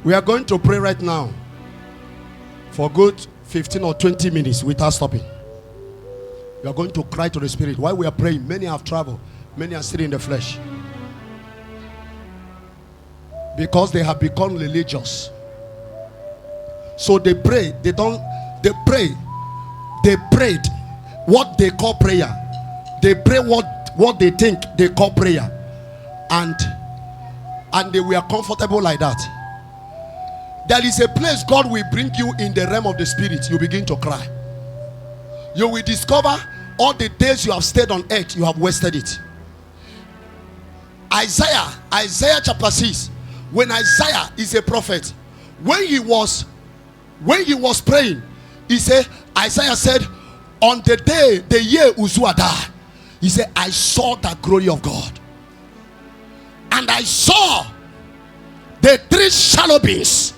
We are going to pray right now for good 15 or 20 minutes without stopping. We are going to cry to the Spirit. While we are praying, many have traveled, many are still in the flesh, because they have become religious. So they pray, they prayed what they call prayer. They pray what they think they call prayer, and they were comfortable like that. There is a place God will bring you in the realm of the Spirit. You begin to cry. You will discover all the days you have stayed on earth, you have wasted it. Isaiah chapter 6. When Isaiah is a prophet, when he was praying, Isaiah said, on the year Uzziah died, he said, I saw the glory of God, and I saw the three seraphims.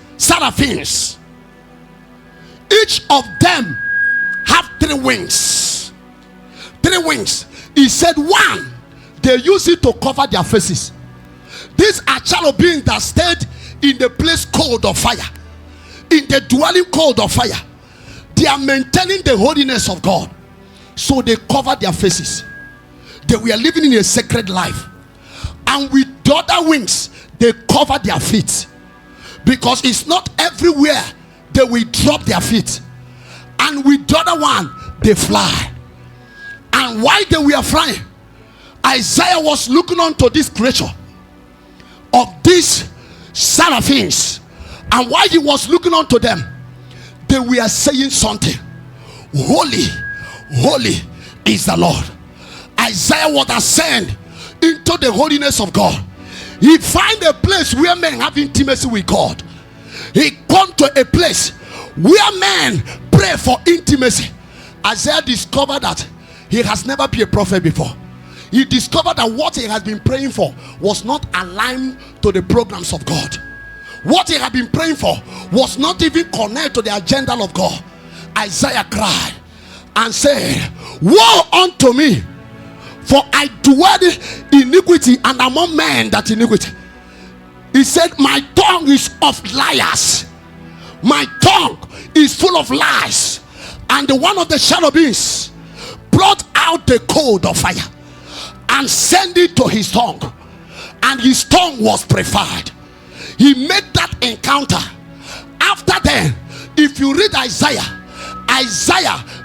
Each of them have three wings. He said, one, they use it to cover their faces. These are cherubim that stayed in the place cold of fire, in the dwelling cold of fire. They are maintaining the holiness of God, so they cover their faces. They were living in a sacred life. And with the other wings, they cover their feet, because it's not everywhere they will drop their feet. And with the other one, they fly. And while they were flying, Isaiah was looking onto this creature of these seraphims, and while he was looking onto them, they were saying something. Holy, holy is the Lord. Isaiah was ascended into the holiness of God. He find a place where men have intimacy with God. He come to a place where men pray for intimacy. Isaiah discovered that he has never been a prophet before. He discovered that what he has been praying for was not aligned to the programs of God. What he had been praying for was not even connected to the agenda of God. Isaiah cried and said, woe unto me, for I dwell in iniquity, and among men that iniquity. He said, my tongue is of liars. My tongue is full of lies. And the one of the cherubims brought out the coal of fire and sent it to his tongue, and his tongue was purified. He made that encounter. After then, if you read Isaiah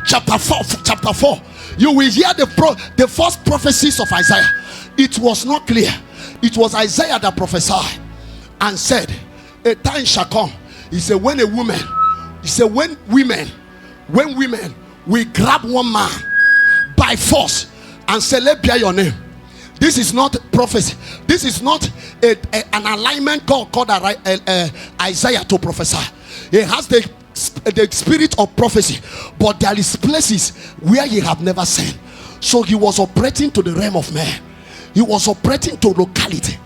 chapter 4, you will hear the first prophecies of Isaiah. It was not clear. It was Isaiah that prophesied and said, a time shall come. He said, when women will grab one man by force and say, let bear your name. This is not prophecy. This is not an alignment God called Isaiah to prophesy. He has the spirit of prophecy, but there is places where he have never seen. So he was operating to the realm of man. He was operating to locality.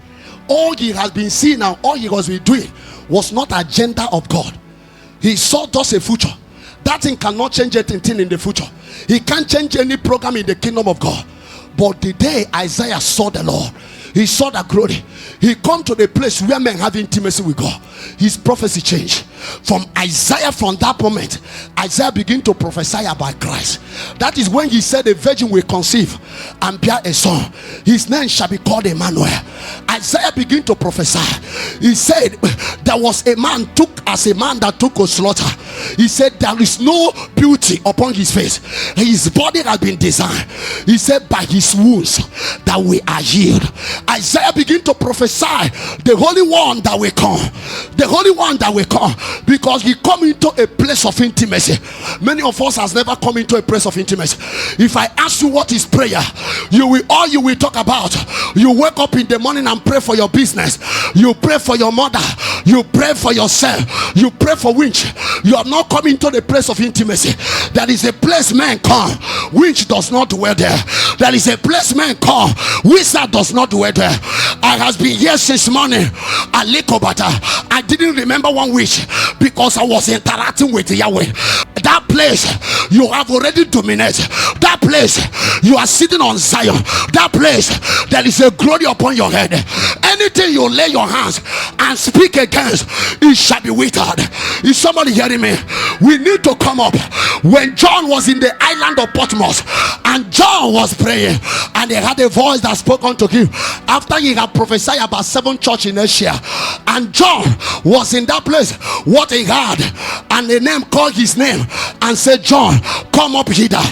All he has been seeing and all he was doing was not agenda of God. He saw just a future. That thing cannot change anything in the future. He can't change any program in the kingdom of God. But the day Isaiah saw the Lord, he saw the glory, he come to the place where men have intimacy with God. His prophecy changed. From Isaiah, from that moment, Isaiah began to prophesy about Christ. That is when he said, a virgin will conceive and bear a son. His name shall be called Emmanuel. Isaiah began to prophesy. He said, there was a man that took a slaughter. He said, there is no beauty upon his face. His body has been designed. He said, by his wounds that we are healed. Isaiah began to prophesy the Holy One that will come. The Holy One that will come, because he come into a place of intimacy. Many of us has never come into a place of intimacy. If I ask you what is prayer, you will talk about, you wake up in the morning and pray for your business, you pray for your mother, you pray for yourself, you pray for which you are not coming to the place of intimacy. There is a place men come which does not dwell there. There is a place men come wizard does not dwell there. I has been here since morning. I didn't remember one witch because I was interacting with Yahweh. That place you have already dominated. That place you are sitting on Zion. That place there is a glory upon your head. anything you lay your hands and speak against, it shall be withered. Is somebody hearing me? We need to come up. When John was in the island of Patmos and John was praying, and he had a voice that spoke unto him after he had prophesied about 7 churches in Asia, and John was in that place. What he had, and the name called his name and said, John, come up hither,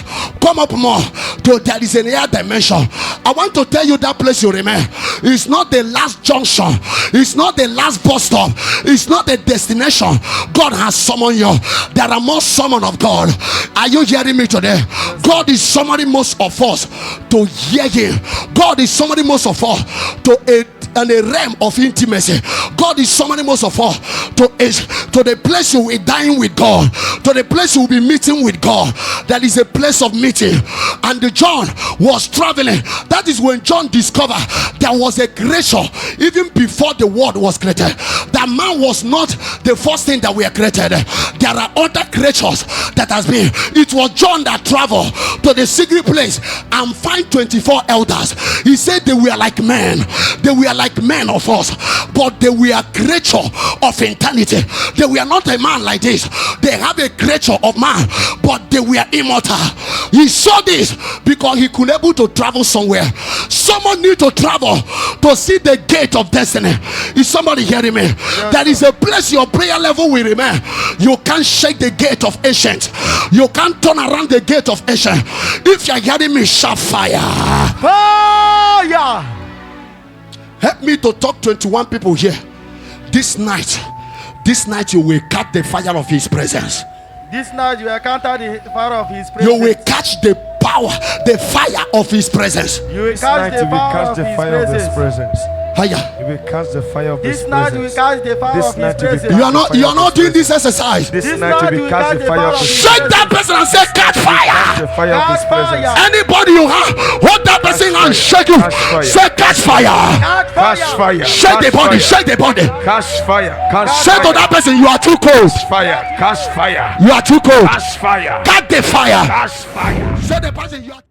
come up more. There is an air dimension. I want to tell you that place you remain. It's not the last junction, it's not the last bus stop, it's not the destination. God has summoned you. There are more summon of God. Are you hearing me today? God is summoning most of us to hear him. God is summoning most of us to a realm of intimacy. God is summoning most of us to the place you will dine with God, to the place you will be meeting with God. That is a place of meeting. And John was traveling. That is when John discovered there was a creature even before the world was created. That man was not the first thing that we are created. There are other creatures that has been. It was John that traveled to the secret place and find 24 elders. He said they were like men. They were like men of us, but they were a creature of eternity. They were not a man like this. They have a creature of man, but they were immortal. He saw this because he could able to travel somewhere. Someone need to travel to see the gate of destiny. Is somebody hearing me? Yes, there is a place your prayer level will remain. You can't shake the gate of ancient. You can't turn around the gate of ancient. If you're hearing me, shout fire. Fire. Help me to talk 21 people here. This night you will catch the fire of his presence. This night you will encounter the fire of his presence. You will catch the power, the fire of his presence. You will catch the fire of his presence. Higher. You will catch the fire of his presence. This night you will catch the fire of his presence. You are not doing this exercise. This night you will catch the fire of his presence. Shake that person and say, catch fire. Catch the fire of his presence. Anybody you have, hold that person and shake you. Say, catch fire. Catch fire. Shake the body. Shake the body. Catch fire. Say to that person, you are too cold. Catch fire. Catch fire. You are too cold. Catch fire. Catch the fire. Catch fire. Say the person, you are